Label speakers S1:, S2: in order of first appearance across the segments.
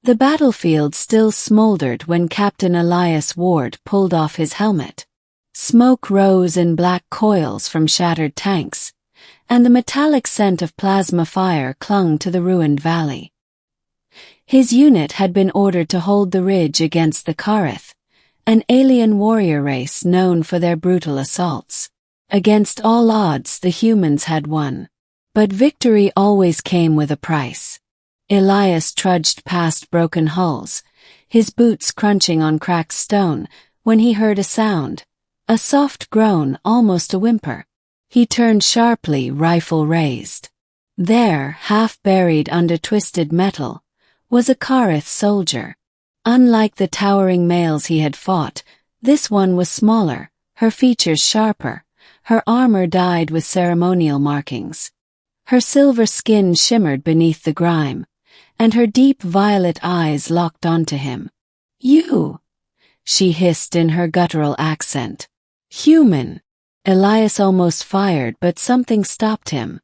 S1: The battlefield still smoldered when Captain Elias Ward pulled off his helmet. Smoke rose in black coils from shattered tanks, and the metallic scent of plasma fire clung to the ruined valley. His unit had been ordered to hold the ridge against the Kareth, an alien warrior race known for their brutal assaults. Against all odds, the humans had won. But victory always came with a price. Elias trudged past broken hulls, his boots crunching on cracked stone, when he heard a sound, a soft groan, almost a whimper. He turned sharply, rifle raised. There, half buried under twisted metal, was a Kareth soldier. Unlike the towering males he had fought, this one was smaller, her features sharper, her armor dyed with ceremonial markings. Her silver skin shimmered beneath the grime, and her deep violet eyes locked onto him. "You," she hissed in her guttural accent. "Human." Elias almost fired, but something stopped him.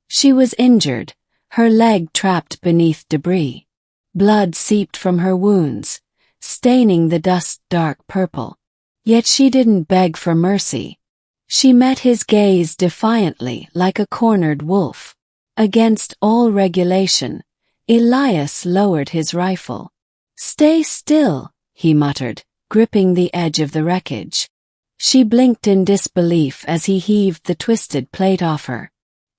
S1: She was injured, her leg trapped beneath debris. Blood seeped from her wounds, staining the dust dark purple. Yet she didn't beg for mercy. She met his gaze defiantly, like a cornered wolf. Against all regulation, Elias lowered his rifle. "Stay still," he muttered, gripping the edge of the wreckage. She blinked in disbelief as he heaved the twisted plate off her.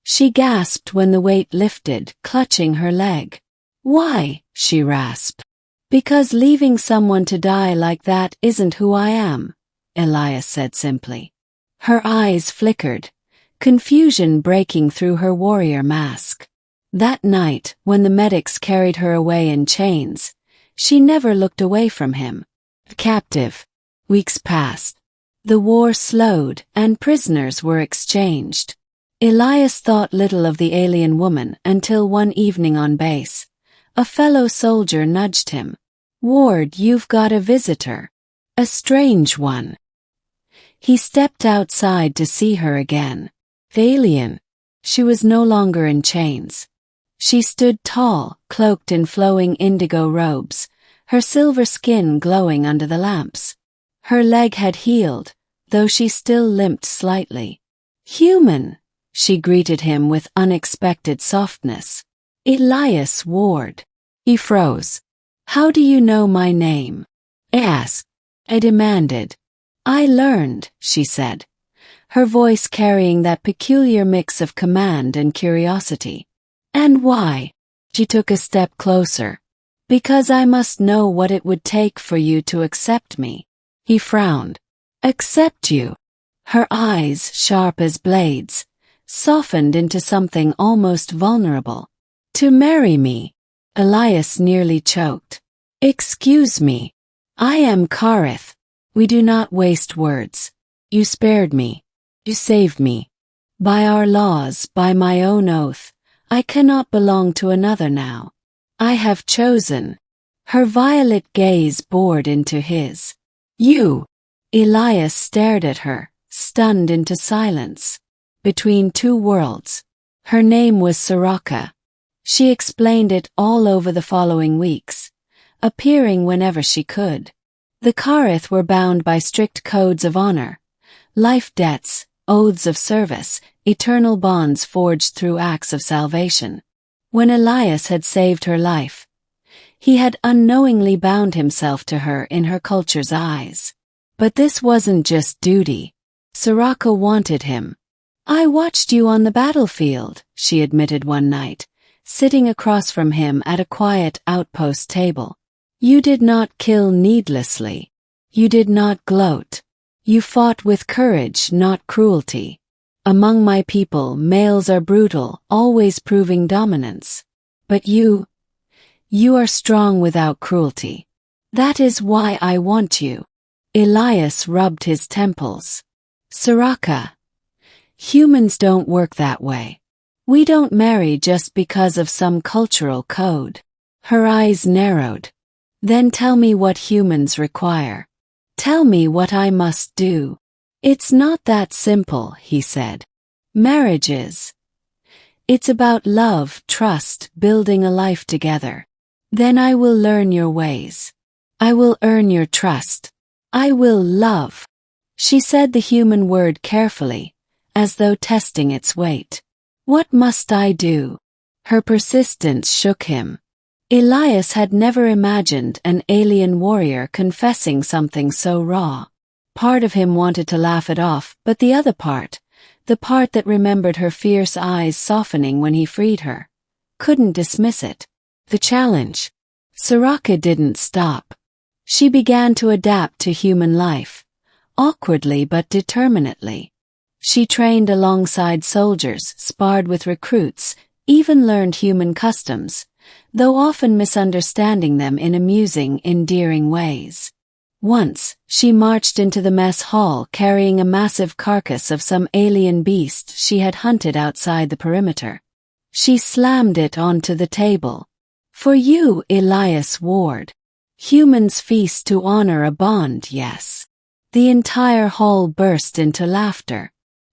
S1: She gasped when the weight lifted, clutching her leg. "Why?" she rasped. "Because leaving someone to die like that isn't who I am," Elias said simply. Her eyes flickered, confusion breaking through her warrior mask. That night, when the medics carried her away in chains, she never looked away from him. Captive. Weeks passed. The war slowed, and prisoners were exchanged. Elias thought little of the alien woman until one evening on base. A fellow soldier nudged him. "Ward, you've got a visitor. A strange one." He stepped outside to see her again. Alien. She was no longer in chains. She stood tall, cloaked in flowing indigo robes, her silver skin glowing under the lamps. Her leg had healed, though she still limped slightly. "Human," she greeted him with unexpected softness. "Elias Ward." He froze. "How do you know my name?" I asked. I demanded. "I learned," she said, her voice carrying that peculiar mix of command and curiosity. "And why?" She took a step closer. "Because I must know what it would take for you to accept me." He frowned. "Accept you?" Her eyes, sharp as blades, softened into something almost vulnerable. "To marry me?" Elias nearly choked. "Excuse me. I am Kareth. We do not waste words. You spared me. You saved me. By our laws, by my own oath, I cannot belong to another now. I have chosen." Her violet gaze bored into his. "You?" Elias stared at her, stunned into silence. Between two worlds. Her name was Soraka. She explained it all over the following weeks, appearing whenever she could. The Kareth were bound by strict codes of honor, life debts, oaths of service, eternal bonds forged through acts of salvation. When Elias had saved her life, he had unknowingly bound himself to her in her culture's eyes. But this wasn't just duty. Soraka wanted him. "I watched you on the battlefield," she admitted one night, sitting across from him at a quiet outpost table. "You did not kill needlessly. You did not gloat. You fought with courage, not cruelty. Among my people, males are brutal, always proving dominance. But you are strong without cruelty. That is why I want you." Elias rubbed his temples. "Soraka, humans don't work that way. We don't marry just because of some cultural code." Her eyes narrowed. "Then tell me what humans require. Tell me what I must do." "It's not that simple," he said. "Marriage is. It's about love, trust, building a life together. Then I will learn your ways. I will earn your trust. I will love. She said the human word carefully, as though testing its weight. What must I do? Her persistence shook him. Elias had never imagined an alien warrior confessing something so raw. Part of him wanted to laugh it off, but the other part, the part that remembered her fierce eyes softening when he freed her, couldn't dismiss it. The challenge. Soraka didn't stop. She began to adapt to human life, awkwardly but determinedly. She trained alongside soldiers, sparred with recruits, even learned human customs, though often misunderstanding them in amusing, endearing ways. Once, she marched into the mess hall carrying a massive carcass of some alien beast she had hunted outside the perimeter. She slammed it onto the table. For you, Elias Ward. Humans feast to honor a bond, yes. The entire hall burst into laughter.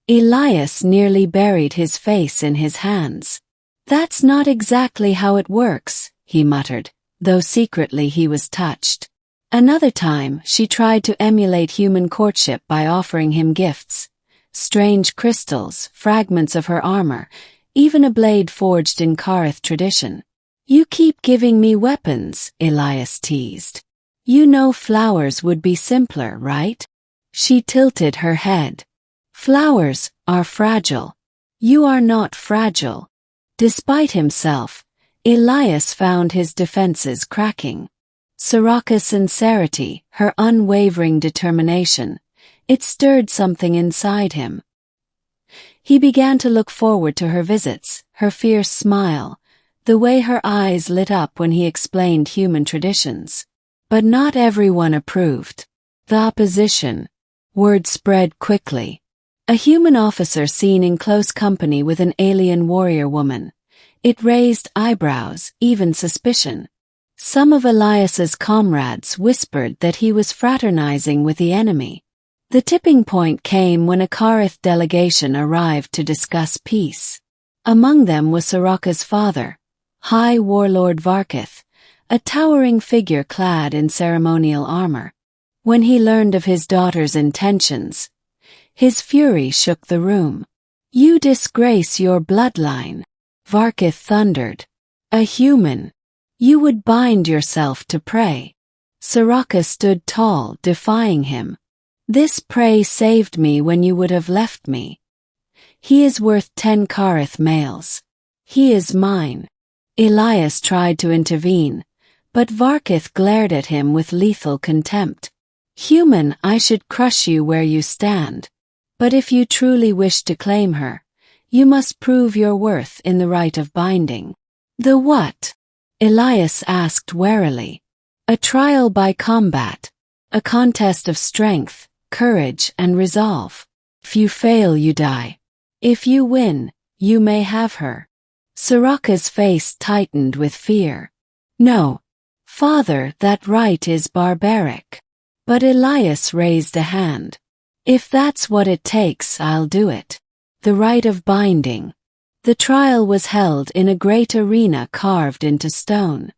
S1: Elias nearly buried his face in his hands. That's not exactly how it works, he muttered, though secretly he was touched. Another time, she tried to emulate human courtship by offering him gifts. Strange crystals, fragments of her armor, even a blade forged in Kareth tradition. You keep giving me weapons, Elias teased. You know flowers would be simpler, right? She tilted her head. Flowers are fragile. You are not fragile. Despite himself, Elias found his defenses cracking. Soraka's sincerity, her unwavering determination, it stirred something inside him. He began to look forward to her visits, her fierce smile, the way her eyes lit up when he explained human traditions. But not everyone approved. The opposition. Word spread quickly. A human officer seen in close company with an alien warrior woman. It raised eyebrows, even suspicion. Some of Elias's comrades whispered that he was fraternizing with the enemy. The tipping point came when a Kareth delegation arrived to discuss peace. Among them was Soraka's father, High Warlord Varkith, a towering figure clad in ceremonial armor. When he learned of his daughter's intentions, his fury shook the room. You disgrace your bloodline, Varkith thundered. A human. You would bind yourself to prey. Soraka stood tall, defying him. This prey saved me when you would have left me. He is worth 10 Kareth males. He is mine. Elias tried to intervene, but Varkith glared at him with lethal contempt. Human, I should crush you where you stand. But if you truly wish to claim her, you must prove your worth in the rite of binding. The what? Elias asked warily. A trial by combat. A contest of strength, courage, and resolve. If you fail, you die. If you win, you may have her. Soraka's face tightened with fear. No. Father, that rite is barbaric. But Elias raised a hand. If that's what it takes, I'll do it. The rite of binding. The trial was held in a great arena carved into stone.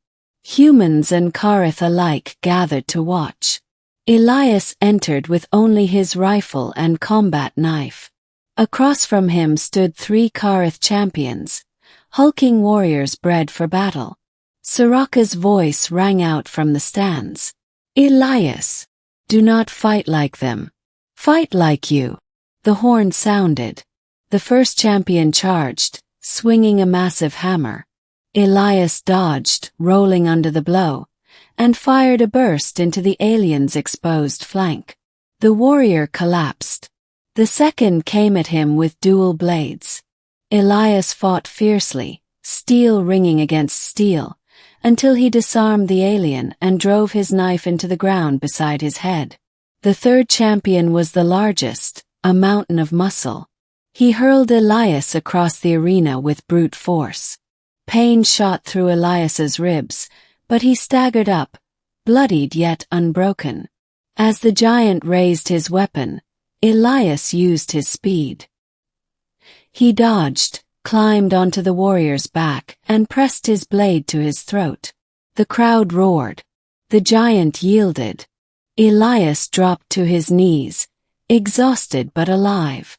S1: Humans and Kareth alike gathered to watch. Elias entered with only his rifle and combat knife. Across from him stood 3 Kareth champions, hulking warriors bred for battle. Soraka's voice rang out from the stands. Elias, do not fight like them. Fight like you. The horn sounded. The first champion charged, swinging a massive hammer. Elias dodged, rolling under the blow, and fired a burst into the alien's exposed flank. The warrior collapsed. The second came at him with dual blades. Elias fought fiercely, steel ringing against steel, until he disarmed the alien and drove his knife into the ground beside his head. The third champion was the largest, a mountain of muscle. He hurled Elias across the arena with brute force. Pain shot through Elias's ribs, but he staggered up, bloodied yet unbroken. As the giant raised his weapon, Elias used his speed. He dodged, climbed onto the warrior's back, and pressed his blade to his throat. The crowd roared. The giant yielded. Elias dropped to his knees, exhausted but alive.